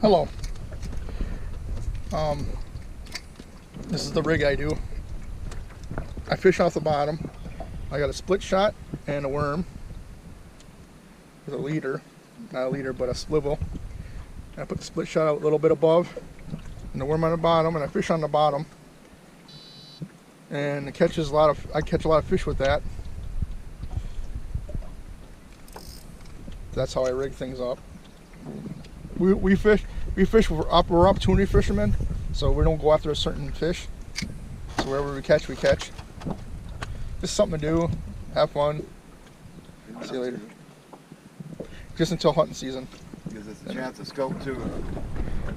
Hello. This is the rig I do. I fish off the bottom. I got a split shot and a worm with a leader. Not a leader, but a swivel. And I put the split shot out a little bit above and the worm on the bottom, and I fish on the bottom. And it catches I catch a lot of fish with that. That's how I rig things up. We fish. We're opportunity fishermen, so we don't go after a certain fish. So wherever we catch, we catch. Just something to do, have fun. See you later. Just until hunting season. Gives us a chance to scout too.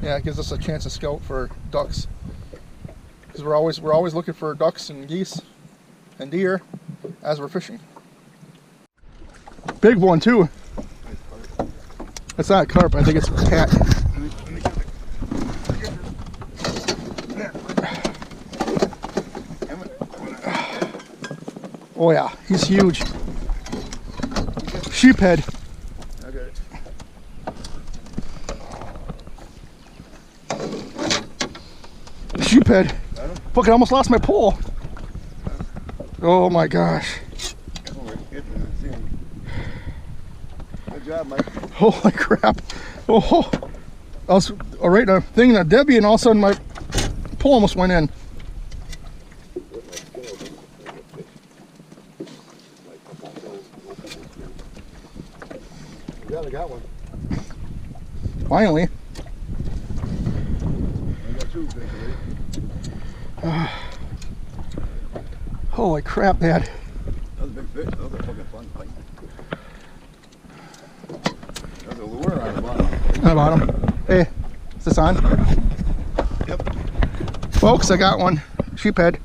Yeah, it gives us a chance to scout for ducks. Because we're always looking for ducks and geese and deer as we're fishing. Big one too. It's not a carp, I think it's a cat. Oh yeah, he's huge. Sheephead. I got it. Sheephead. Fuck, I almost lost my pole. Oh my gosh. Good job, Mike. Holy crap. Oh, I was right a thing that Debbie, and all of a sudden my pole almost went in. Yeah, I got one. Finally. I got two fish already. Holy crap, Dad. That was a big fish. That was a fucking fun fight. There's a lure on the bottom. On the bottom. Hey, is this on? Yep. Folks, I got one. Sheephead.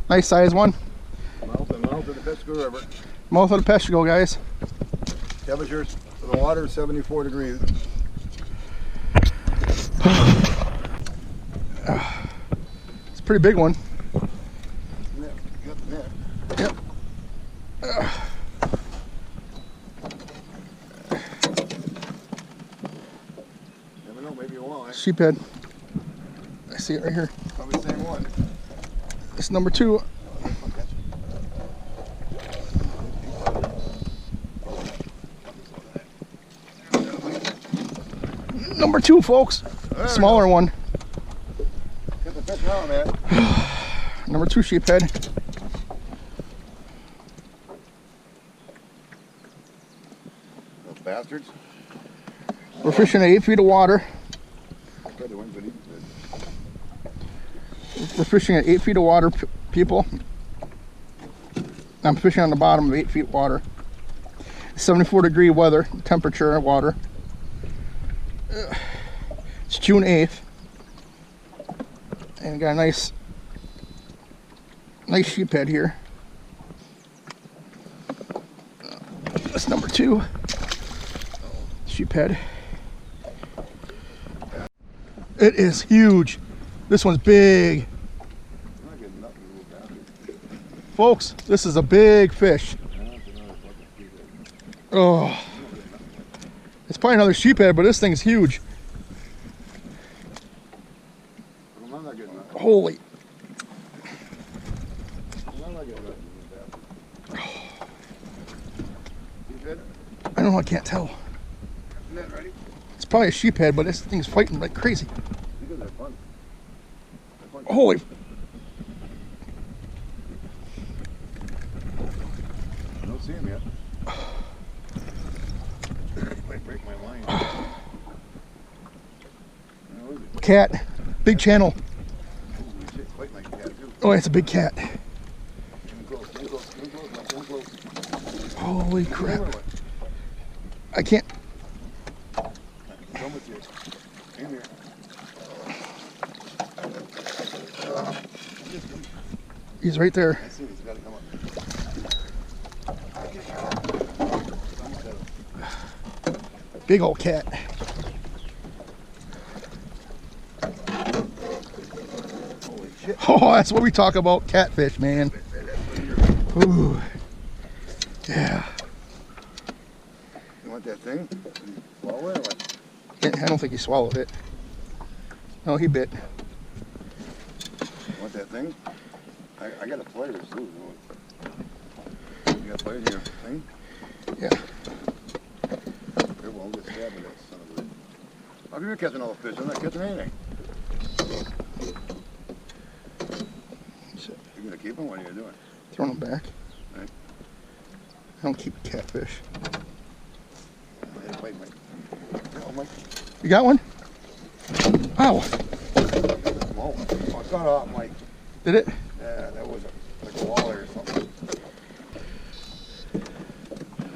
Nice size one. Mouth of the Peshtigo River. Mouth of the Peshtigo, guys. Temperatures for the water 74 degrees. It's a pretty big one. Yeah, you got the net. Yep. Never know, maybe a walleye. Sheephead. I see it right here. Probably the same one. It's number 2. Number 2, folks. Smaller one. Get the fish now, man. Number 2 sheephead. Those bastards. We're fishing at 8 feet of water. We're fishing at 8 feet of water, people. I'm fishing on the bottom of 8 feet of water. 74-degree weather, temperature of water. It's June 8th. And got a nice sheephead here. That's number 2. Sheephead. It is huge. This one's big. Folks, this is a big fish. Oh, it's probably another sheephead, but this thing's huge. Holy. I don't know, I can't tell. It's probably a sheephead, but this thing's fighting like crazy. Holy. I don't see him yet. Might break my line. Cat. Big channel. Holy shit, fighting like a cat too. Oh, it's a big cat. Come close, come close, come close, Mike, come close. Holy crap. I can't. Come with you. In here. He's right there. I see he's got to come up. Big old cat. Holy shit. Oh, that's what we talk about. Catfish, man. Ooh. Yeah. You want that thing? Swallow it or what? I don't think he swallowed it. Oh, he bit. Want that thing? I got a pliers too. You got pliers in your thing? Yeah. Here, well, I'll get stabbed with that son of a bitch. How come you're catching all the fish? I'm not catching anything. You're gonna keep them? What are you doing? Throwing them back. Right. I don't keep catfish. Wait, Mike. Oh, Mike. You got one? Ow. Small one. Oh, it's not off, Mike. Did it? Yeah, that was like a walleye or something.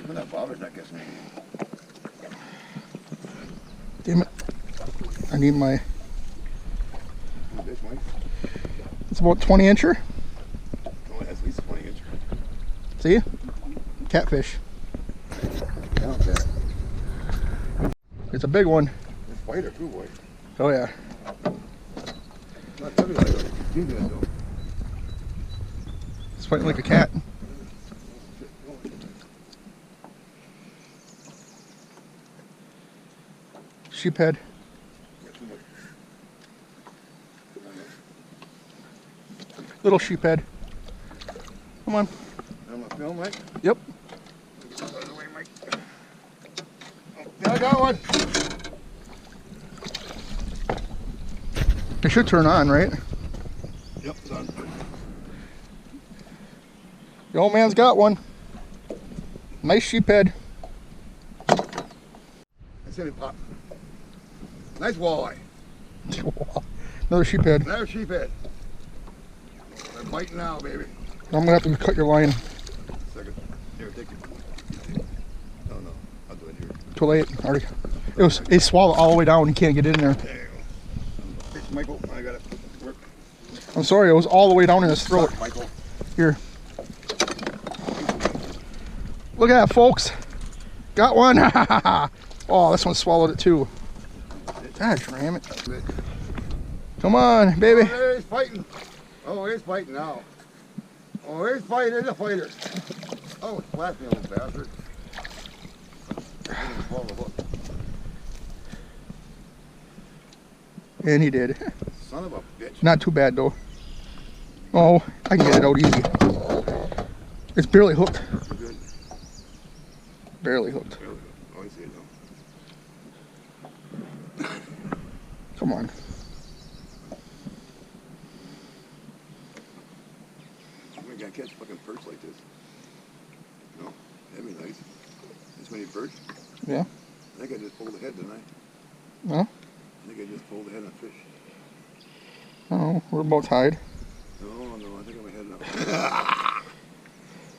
That bobber's not catching anything. Damn it. I need my... Fish, Mike. It's about 20-incher. Oh, that's at least 20 inch. See? Catfish. Count that. It's a big one. It's fighter too, boy. Oh yeah. Not heavy like that. Give that though. It's fighting like a cat. Sheephead. Little sheephead. Come on. I'm gonna film, Mike. Yep. Yeah, I got one. It should turn on, right? Yep, done. The old man's got one. Nice sheephead. That's it, pop. Nice walleye. Another sheephead. Another sheephead. They're biting now, baby. I'm gonna have to cut your line. Second. Here, take it. No, no. I'll do it here. Too late. Already. It swallowed all the way down. You can't get in there. There you go. Thanks, Michael. I got it. Work. I'm sorry. It was all the way down in his throat. Suck, Michael. Here. Look at that, folks. Got one. Oh, this one swallowed it too. God damn it. Come on, baby. Oh, there he's fighting. Oh, he's fighting now. Oh, he's fighting. He's a fighter. Oh, it's flat me, little bastard. I didn't swallow the hook. And he did. Son of a bitch. Not too bad though. Oh, I can get it out easy. It's barely hooked. You're good. Barely hooked. Really good. Oh, I see it now. Come on. We gotta catch fucking perch like this. No, that'd be nice. This many perch. Yeah. I think I just pulled the head, didn't I? No? I think I just pulled the head on a fish. Oh, we're both tied. No, no, I think I'm heading up.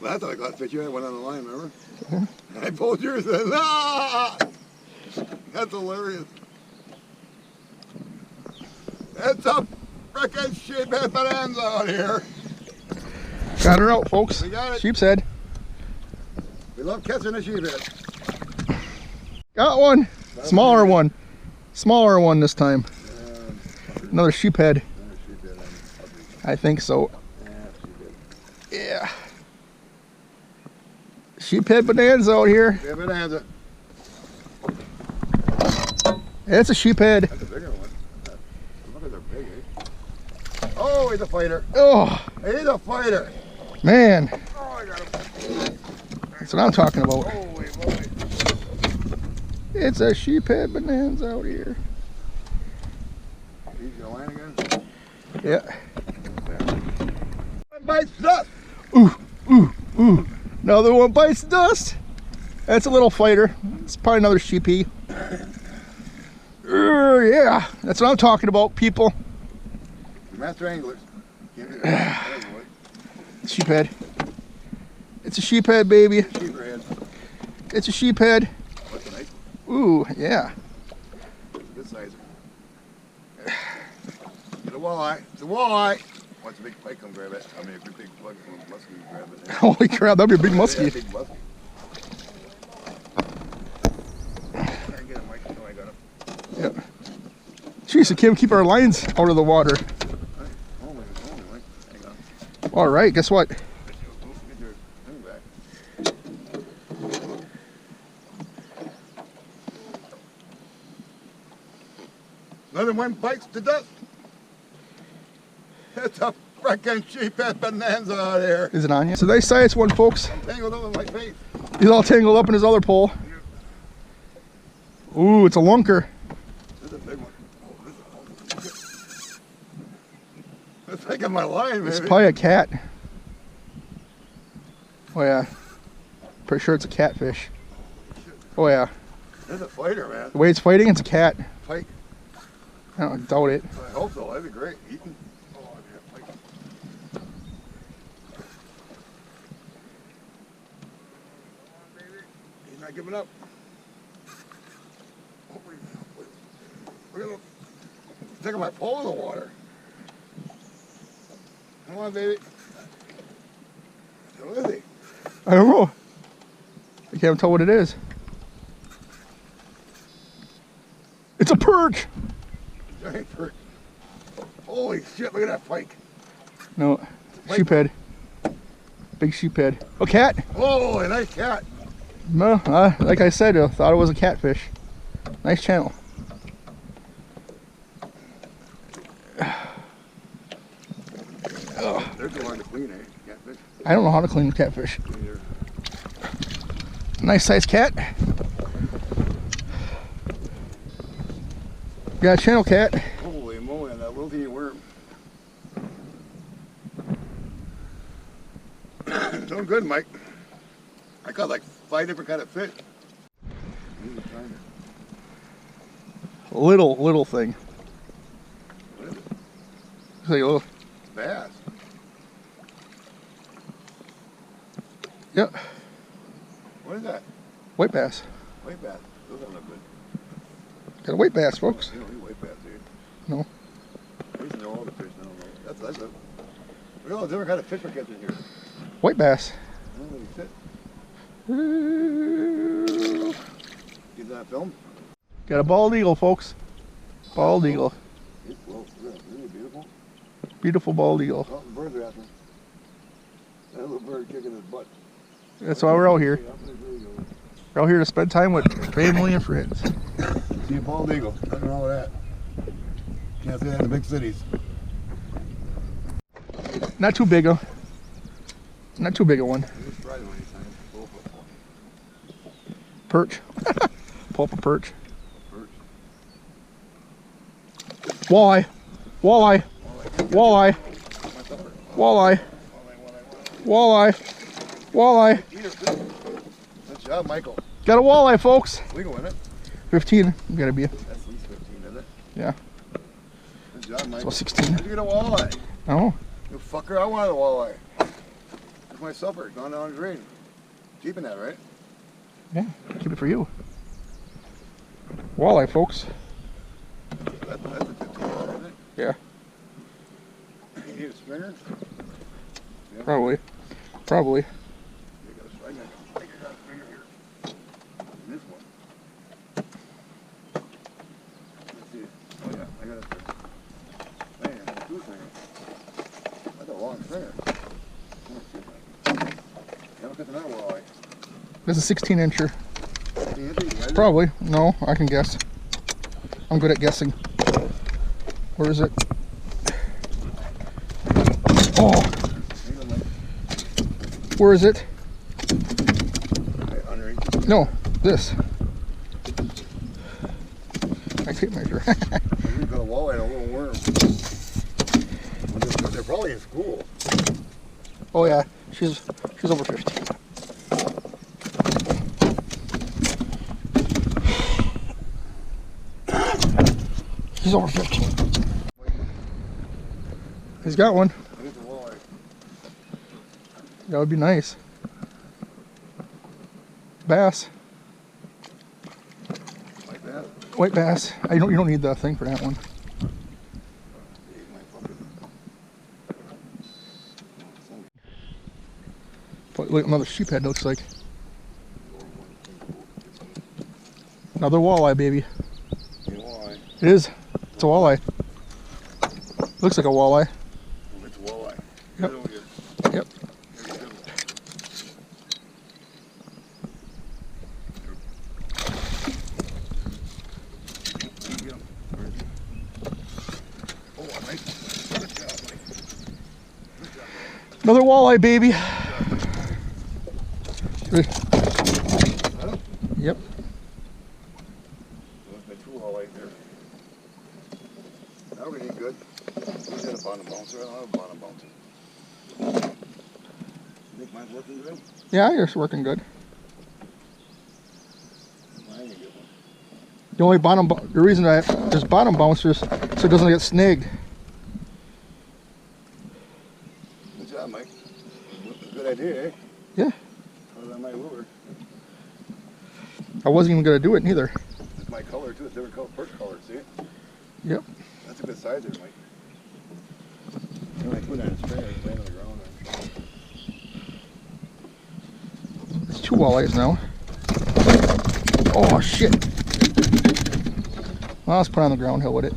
Well, I thought I got fish. You had one on the line, remember? I pulled yours and that's hilarious. It's a frickin' sheephead bonanza out here. Got her out, folks. We got it. Sheep's head. We love catching a sheephead. Got one. Smaller one. Smaller one this time. Another sheephead. I think so. Yeah. Sheephead bonanza out here. Yeah, bonanza. It's a sheephead. That's a bigger one. Look at they're big, eh? Oh, he's a fighter. Oh, He's a fighter. man. Oh, I got him. That's what I'm talking about. Holy moly. It's a sheephead bonanza out here. He's gonna line again? Yeah. One bites dust. Ooh, ooh, ooh. Another one bites dust. That's a little fighter. It's probably another sheepy. Yeah, that's what I'm talking about, people. Master anglers. Can't be Sheephead. It's a sheephead, baby. sheephead. It's a sheephead. What's a nice Ooh, yeah. one? Good size. Get a walleye. It's a walleye. Once a big pike, come grab it. I mean, if you're big plug, muskie, grab it. Holy crap, that'd be a big muskie. Yeah, big muskie. I get him, Mike. No, I got him. Yeah. Jeez, I can't keep our lines out of the water. Holy, Mike. Hang on. All right, guess what? Get your thing back. Another one bites to dust. It's a freaking sheephead bonanza out here. Is it on you? It's a nice size one, folks. I'm tangled up in my face. He's all tangled up in his other pole. Ooh, it's a lunker. This is a big one. Oh, this is It's taking my line, It's maybe. probably a cat. Oh yeah. Pretty sure it's a catfish. Oh yeah. There's a fighter, man. The way it's fighting, it's a cat. Pike. I don't doubt it. I hope so. That'd be great. Eating. Oh, I'd have pike. He's not giving up. We're gonna take my pole in the water. Come on, baby. Who is he? I don't know. I can't tell what it is. It's a perch. Giant perch. Holy shit, look at that pike. No, sheephead. Big sheephead. A cat. Oh, a nice cat. No, like I said, I thought it was a catfish. Nice channel. They're too hard to clean, eh? Catfish. I don't know how to clean catfish. Neither. Nice size cat. Got a channel cat. Holy moly, that little teeny worm. Doing good, Mike. I caught like 5 different kind of fish. Little thing. What is it? It's like a little. Bass. Yep. What is that? White bass. White bass. Those don't look good. Got a white bass, folks. You don't eat white bass, do you? No. I used to know all the fish now. That's a. Look at all the different kind of fish we're catching here. White bass. I don't know what you said. Get that film? Got a bald eagle, folks. Bald eagle. It's close. Really beautiful. Beautiful bald eagle. Oh, the birds are after him. That little bird kicking his butt. That's why we're out here. We're out here to spend time with family and friends. See a bald eagle. Nothing wrong with that. Can't see that in the big cities. Not too big a. Not too big a one. Just try them anytime. Perch. Pull up a perch. Perch. Walleye. Walleye. Walleye. Walleye. Walleye. Walleye. Good job, Michael. Got a walleye, folks. Legal, isn't it? 15. Gotta be. That's at least 15, isn't it? Yeah. Good job, Michael. So 16. How'd you get a walleye? Oh. You fucker, I wanted a walleye. It's my supper. Gone down the drain. Keeping that, right? Yeah. Keep it for you. Walleye, folks. That's a 15, isn't it? Yeah. You need a stringer? Yeah. Probably. Probably. You got a stringer. I think I got a stringer here. And this one. Let's see. Oh yeah, I got a stringer. Man, that's two stringers. That's a long stringer. Yeah, look at another walleye. This is a 16-incher. See, is he? Probably. No, I can guess. I'm good at guessing. Where is it? Oh. Where is it? No, this. I tape measure. We've got a walleye and a little worm. They're probably in school. Oh yeah, she's over 15. He's over 15. He's got one. There's a walleye. That would be nice. Bass. Like that. White bass. You don't need the thing for that one. But look, another sheephead looks like. Another walleye, baby. Walleye. It is. It's a walleye. Looks like a walleye. It's a walleye. Yep. Yep. Another walleye, baby. Yep. There's my two walleye there. That would be good. He's got a bottom bouncer. I don't have a bottom bouncer. You think mine's working good? Yeah, yours working good. Mine ain't good one. The only the reason there's bottom bouncers so it doesn't get snagged. Good job, Mike. Good idea, eh? Yeah. Other than my lure. I wasn't even gonna do it neither. It's my color too. It's different color, perch color. See it? Yep. That's a good size there, Mike. When I put it on its spray, it's laying on the ground. It's two walleyes now. Oh shit. Well, let's put it on the ground. Hell with it.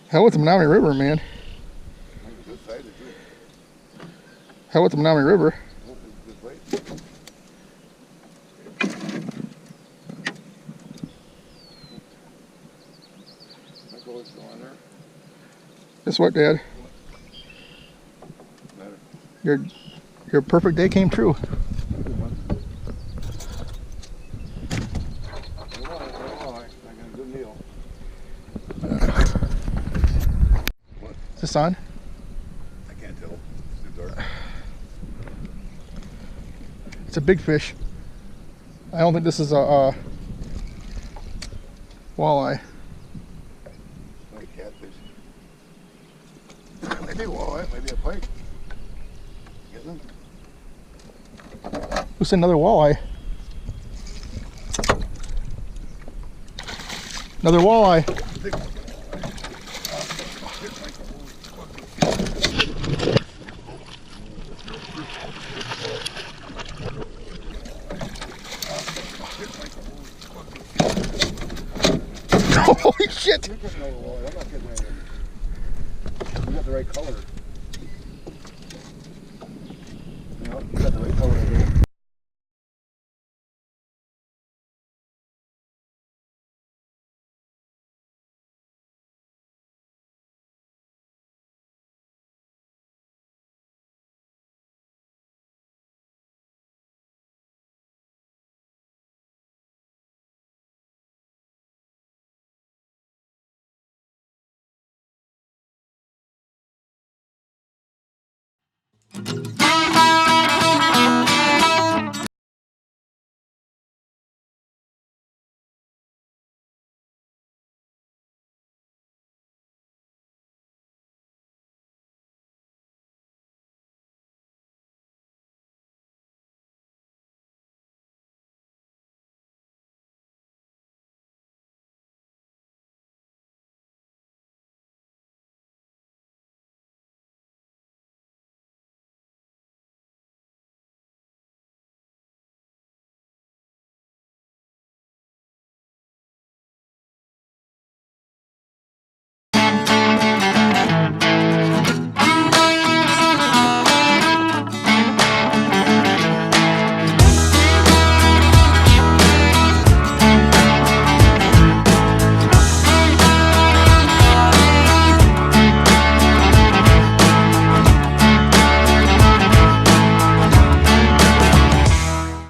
Hell with the Menominee River, man. Good size too. Hell with the Menominee River. Good weight. Michael, what's going on there? Guess what, Dad? Matter. Your perfect day came true. Good one. I got a good meal. Is this on? I can't tell. It's too dark. It's a big fish. I don't think this is a walleye. Like catfish. Maybe a walleye, maybe a pike. Get them? Who's another walleye? Another walleye. Big one. Holy shit! You're getting another walleye. I'm not getting anything. You got the right color. You know, you got the right color right here.